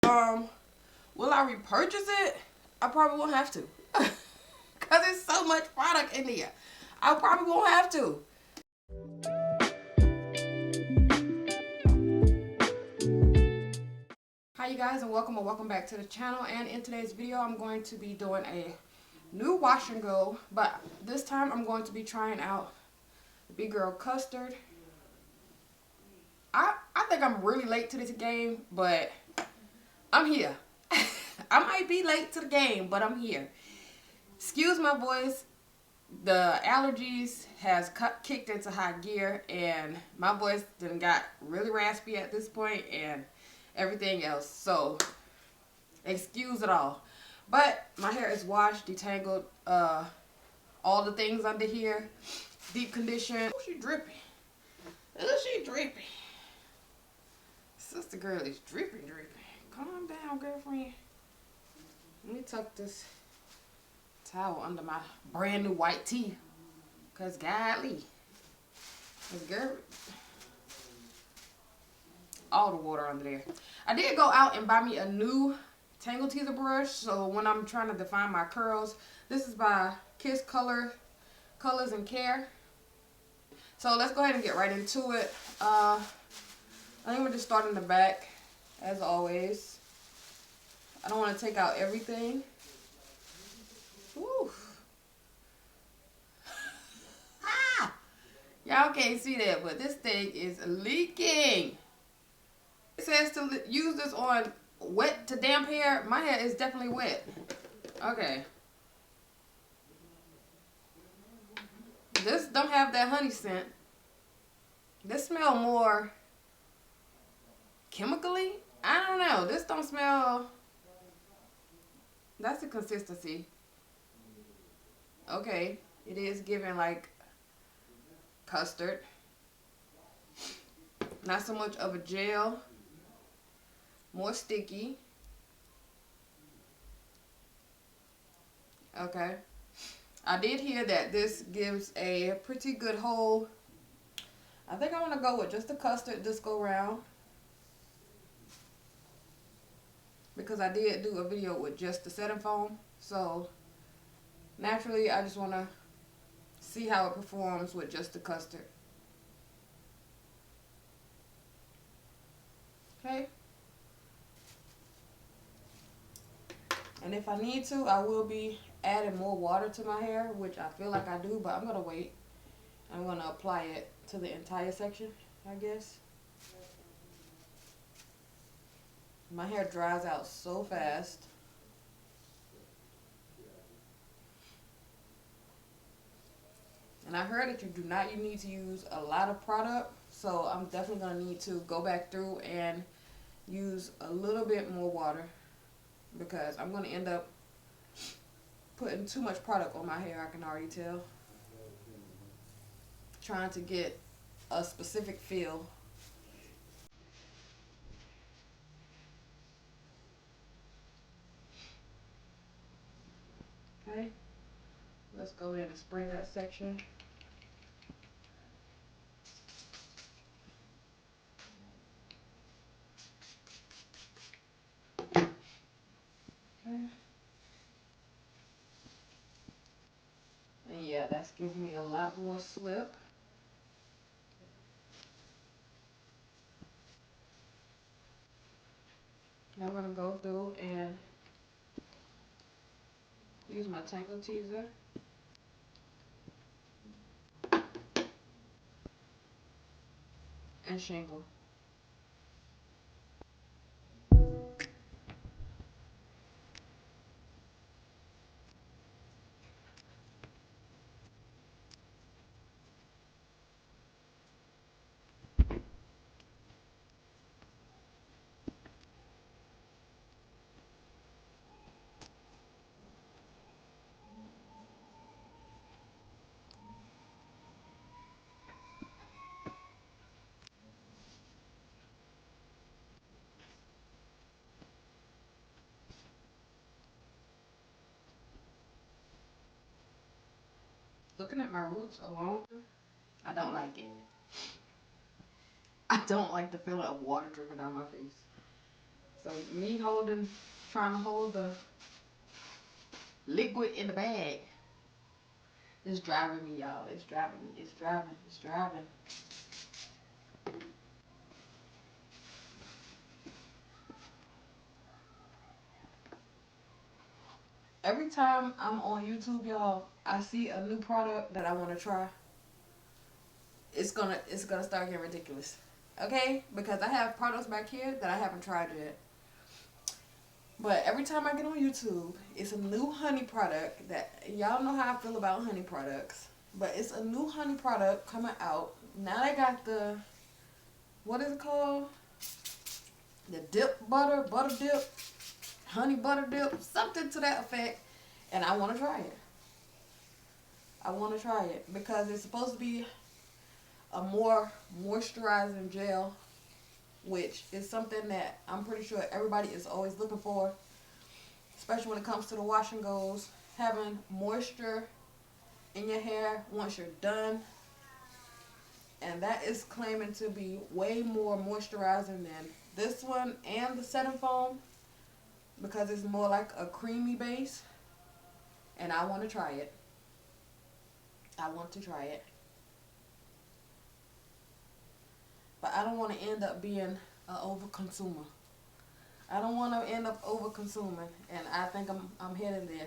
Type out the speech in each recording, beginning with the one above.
Will I repurchase it? I probably won't have to. Because there's so much product in there. I probably won't have to. Hi you guys, and welcome back to the channel. And in today's video I'm going to be doing a new wash and go, but this time I'm going to be trying out the big girl Custard. I think I'm really late to this game, but I'm here. I might be late to the game, but I'm here. Excuse my voice. The allergies has kicked into high gear, and my voice done got really raspy at this point and everything else. So excuse it all. But my hair is washed, detangled, all the things under here, deep conditioned. Oh, she dripping. Oh, she dripping. Sister girl is dripping. Calm down, girlfriend. Let me tuck this towel under my brand new white tee. Cause golly. Girl, all the water under there. I did go out and buy me a new Tangle Teaser brush. So when I'm trying to define my curls, this is by Colors and Care. So let's go ahead and get right into it. I think we'll just start in the back, as always. I don't want to take out everything. Woo. Ah! Y'all can't see that, but this thing is leaking. It says to use this on wet to damp hair. My hair is definitely wet. Okay. This don't have that honey scent. This smell more chemically. I don't know. This don't smell. That's the consistency. Okay. It is giving like custard. Not so much of a gel. More sticky. Okay. I did hear that this gives a pretty good hold. I think I want to go with just the custard this go round. Because I did do a video with just the setting foam. So naturally I just want to see how it performs with just the custard. Okay. And if I need to, I will be adding more water to my hair, which I feel like I do, but I'm going to wait. I'm going to apply it to the entire section, I guess. My hair dries out so fast. And I heard that you do not need to use a lot of product, so I'm definitely going to need to go back through and use a little bit more water, because I'm going to end up putting too much product on my hair. I can already tell. Trying to get a specific feel. Okay, let's go in and spray that section. Okay. And yeah, that's giving me a lot more slip. Now I'm going to go through and use my Tangle Teaser. And shingle. Looking at my roots alone, I don't like it. I don't like the feeling of water dripping down my face. So me trying to hold the liquid in the bag. It's driving me, y'all. It's driving me. It's driving. It's driving. Every time I'm on YouTube, y'all, I see a new product that I want to try. It's gonna start getting ridiculous. Okay? Because I have products back here that I haven't tried yet. But every time I get on YouTube, it's a new honey product that y'all know how I feel about honey products. But it's a new honey product coming out. Now they got the, what is it called? The butter dip, honey butter dip, something to that effect. And I want to try it. I want to try it because it's supposed to be a more moisturizing gel, which is something that I'm pretty sure everybody is always looking for, especially when it comes to the wash and goes. Having moisture in your hair once you're done, and that is claiming to be way more moisturizing than this one and the setting foam, because it's more like a creamy base. And I want to try it. I want to try it. But I don't want to end up being an over-consumer. I don't want to end up over-consuming. And I think I'm heading there.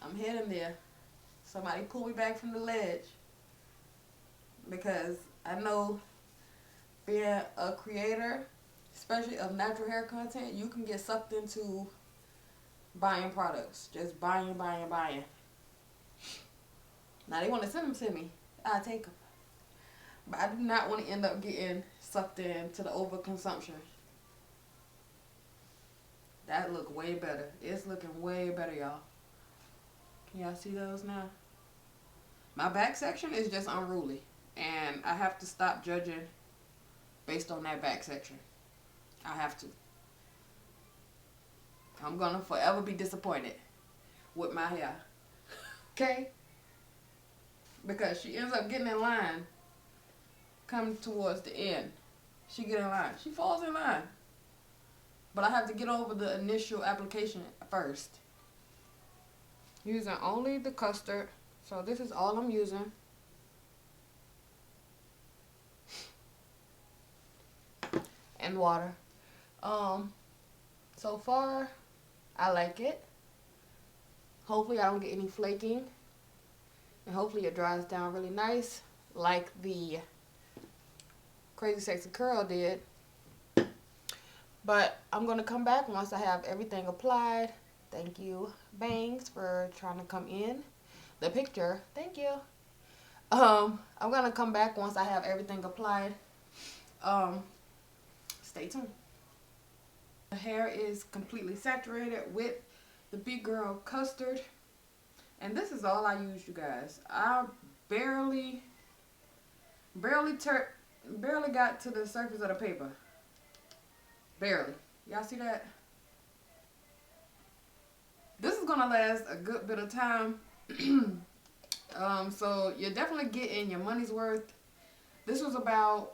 I'm heading there. Somebody pull me back from the ledge. Because I know being a creator, especially of natural hair content, you can get sucked into buying products. Just buying. Now they want to send them to me. I'll take them. But I do not want to end up getting sucked into the overconsumption. That look way better. It's looking way better, y'all. Can y'all see those now? My back section is just unruly. And I have to stop judging based on that back section. I have to. I'm going to forever be disappointed with my hair. Okay? Because she ends up getting in line coming towards the end. She get in line. She falls in line. But I have to get over the initial application first. Using only the custard. So this is all I'm using. And water. So far, I like it. Hopefully I don't get any flaking. And hopefully it dries down really nice, like the Crazy Sexy Curl did. But I'm going to come back once I have everything applied. Thank you, Bangs, for trying to come in the picture. Thank you. I'm going to come back once I have everything applied. Stay tuned. The hair is completely saturated with the Big Girl Custard. And this is all I use, you guys. I barely got to the surface of the paper. Barely. Y'all see that? This is gonna last a good bit of time. So you're definitely getting your money's worth. This was about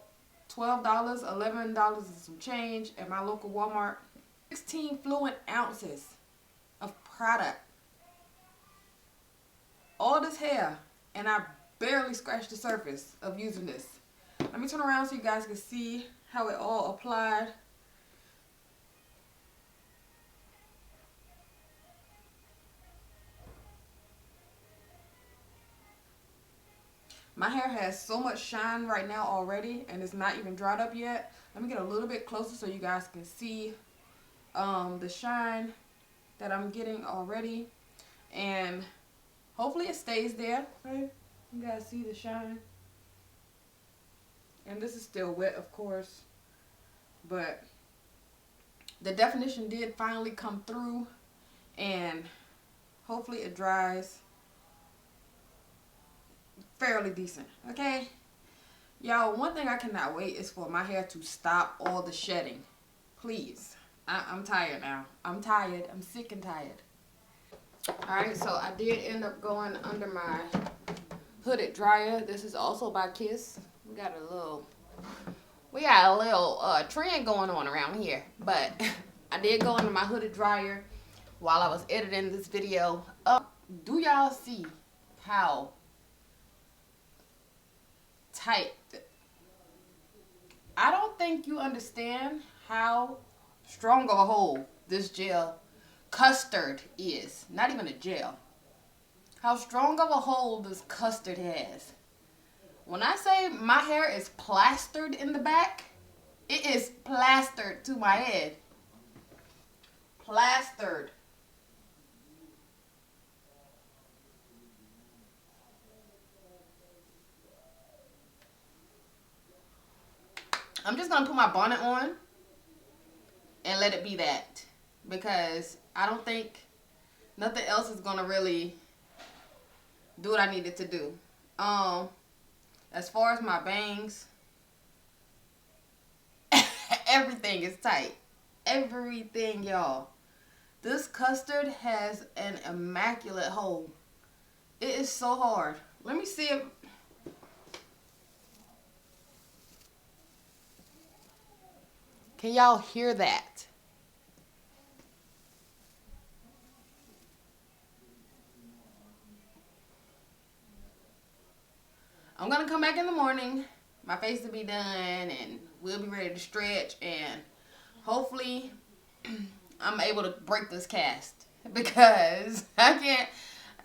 $12, $11 and some change at my local Walmart. 16 fluid ounces of product. All this hair, and I barely scratched the surface of using this. Let me turn around so you guys can see how it all applied. My hair has so much shine right now already, and it's not even dried up yet. Let me get a little bit closer so you guys can see the shine that I'm getting already. And hopefully it stays there. Right? You guys see the shine. And this is still wet, of course. But the definition did finally come through. And hopefully it dries fairly decent. Okay? Y'all, one thing I cannot wait is for my hair to stop all the shedding. Please. I'm tired now. I'm tired. I'm sick and tired. Alright, so I did end up going under my hooded dryer. This is also by Kiss. We got a little We got a little trend going on around here, but I did go into my hooded dryer while I was editing this video. Do y'all see how tight? I don't think you understand how strong of a hold this gel Custard is. Not even a gel. How strong of a hold this Custard has. When I say my hair is plastered in the back, it is plastered to my head. Plastered. I'm just going to put my bonnet on and let it be that. Because I don't think nothing else is going to really do what I need it to do. As far as my bangs, everything is tight. Everything, y'all. This Custard has an immaculate hold. It is so hard. Let me see if... Can y'all hear that? I'm going to come back in the morning. My face will be done and we'll be ready to stretch. And hopefully I'm able to break this cast. Because I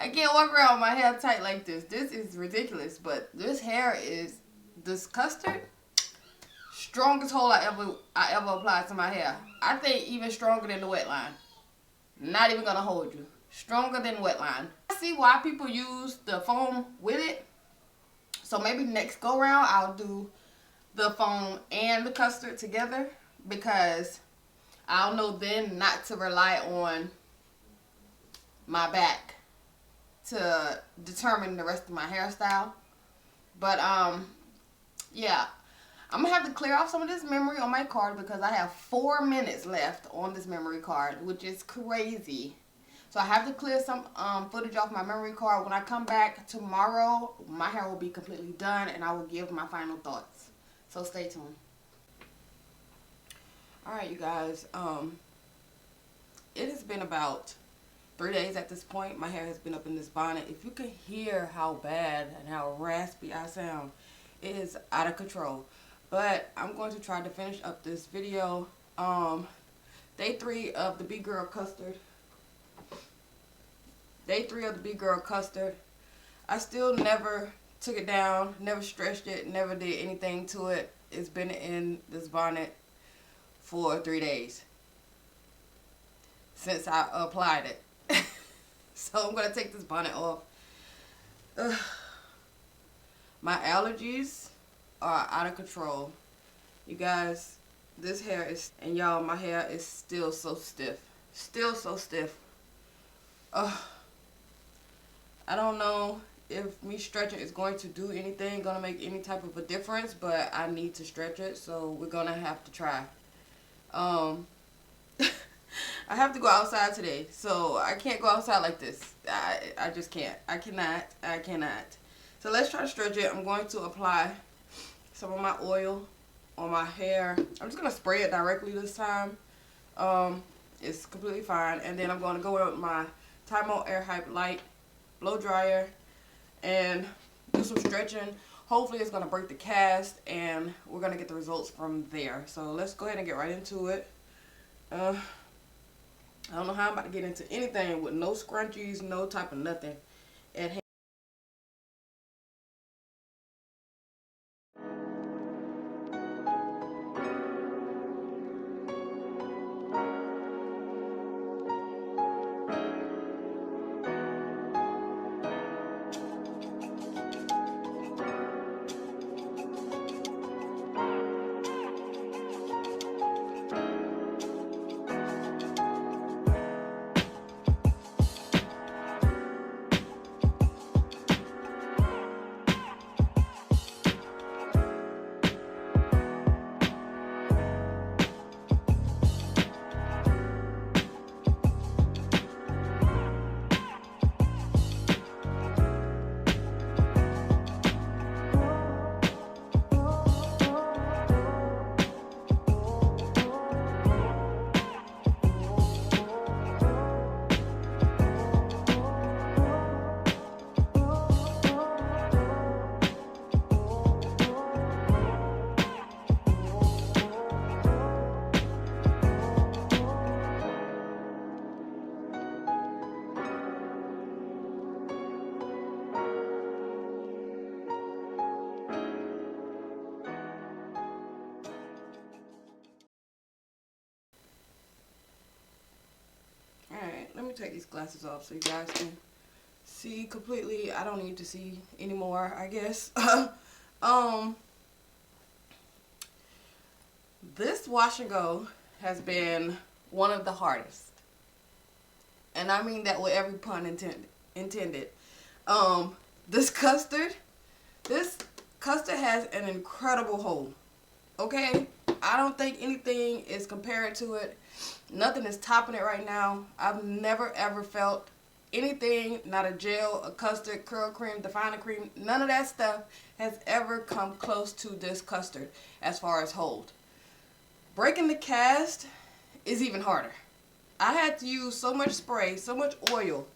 can't walk around with my hair tight like this. This is ridiculous. But this hair is, this Custard, strongest hold I ever applied to my hair. I think even stronger than the wet line. Not even going to hold you. Stronger than wet line. I see why people use the foam with it. So maybe next go round I'll do the foam and the Custard together, because I'll know then not to rely on my back to determine the rest of my hairstyle. But yeah, I'm gonna have to clear off some of this memory on my card because I have 4 minutes left on this memory card, which is crazy. So I have to clear some footage off my memory card. When I come back tomorrow, my hair will be completely done and I will give my final thoughts. So stay tuned. Alright, you guys. It has been about 3 days at this point. My hair has been up in this bonnet. If you can hear how bad and how raspy I sound, it is out of control. But I'm going to try to finish up this video. Day 3 of the Big Girl Custard. Day 3 of the Big Girl Custard. I still never took it down, never stretched it, never did anything to it. It's been in this bonnet for 3 days since I applied it. So I'm going to take this bonnet off. Ugh. My allergies are out of control. You guys, this hair is, and y'all, my hair is still so stiff. Still so stiff. Ugh. I don't know if me stretching is going to do anything, going to make any type of a difference, but I need to stretch it, so we're going to have to try. I have to go outside today, so I can't go outside like this. I just can't. I cannot. So let's try to stretch it. I'm going to apply some of my oil on my hair. I'm just going to spray it directly this time. It's completely fine. And then I'm going to go in with my Time Air Hype Light blow dryer and do some stretching. Hopefully it's going to break the cast and we're going to get the results from there. So let's go ahead and get right into it. I don't know how I'm about to get into anything with no scrunchies, no type of nothing at hand. take these glasses off so you guys can see completely. I don't need to see anymore, I guess. This wash and go has been one of the hardest. And I mean that with every pun intended. This custard has an incredible hold. Okay? I don't think anything is compared to it. Nothing is topping it right now. I've never ever felt anything, not a gel, a custard, curl cream, defining cream, none of that stuff has ever come close to this custard as far as hold. Breaking the cast is even harder. I had to use so much spray, so much oil.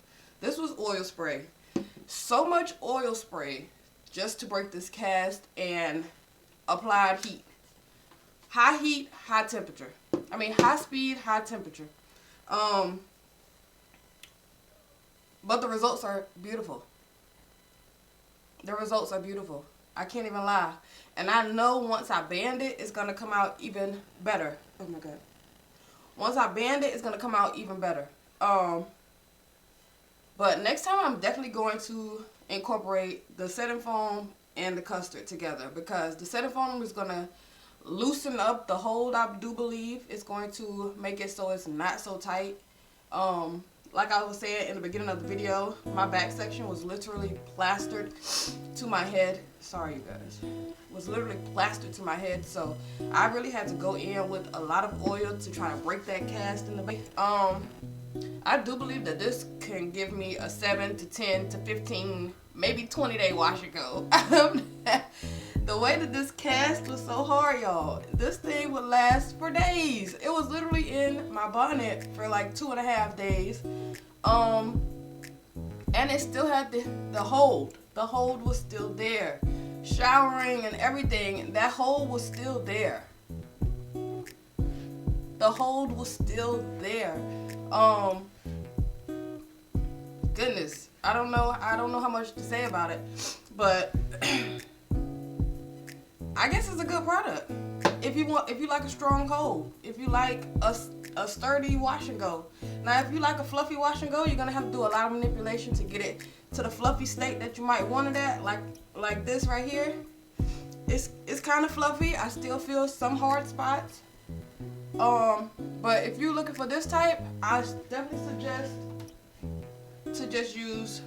This was oil spray. So much oil spray just to break this cast and applied heat. High heat, high temperature. I mean, high speed, high temperature. But the results are beautiful. The results are beautiful. I can't even lie. And I know once I band it, it's going to come out even better. Oh my God. Once I band it, it's going to come out even better. But next time I'm definitely going to incorporate the setting foam and the custard together, because the setting foam is going to loosen up the hold. I do believe it's going to make it so it's not so tight. Like I was saying in the beginning of the video, my back section was literally plastered to my head. Sorry, you guys. Was literally plastered to my head, so I really had to go in with a lot of oil to try to break that cast in the back. I do believe that this can give me a 7 to 10 to 15, maybe 20-day wash and go. The way that this cast was so hard, y'all, this thing would last for days. It was literally in my bonnet for like 2.5 days. And it still had the hold. The hold was still there. Showering and everything, that hold was still there. The hold was still there. Goodness, I don't know how much to say about it, but I guess it's a good product. If you like a strong hold, if you like a sturdy wash and go. Now, if you like a fluffy wash and go, you're gonna have to do a lot of manipulation to get it to the fluffy state that you might want it at. Like this right here, it's kind of fluffy. I still feel some hard spots. But if you're looking for this type, I definitely suggest to just use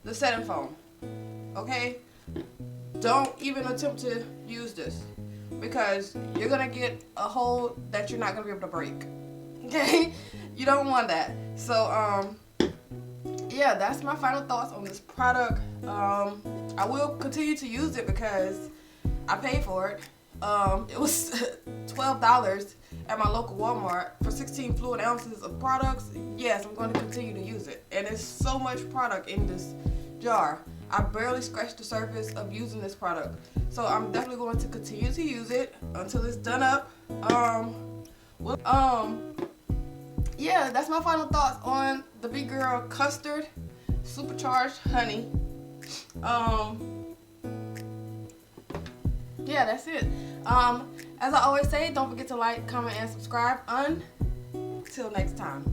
the setting foam. Okay? Don't even attempt to use this, because you're gonna get a hold that you're not gonna be able to break. Okay? You don't want that. So yeah, that's my final thoughts on this product. I will continue to use it because I paid for it. It was $12 at my local Walmart for 16 fluid ounces of products. Yes, I'm going to continue to use it. And there's so much product in this jar. I barely scratched the surface of using this product. So I'm definitely going to continue to use it until it's done up. Yeah, that's my final thoughts on the Big Girl Custard Supercharged Honey. Yeah, that's it. As I always say, don't forget to like, comment, and subscribe. Until next time.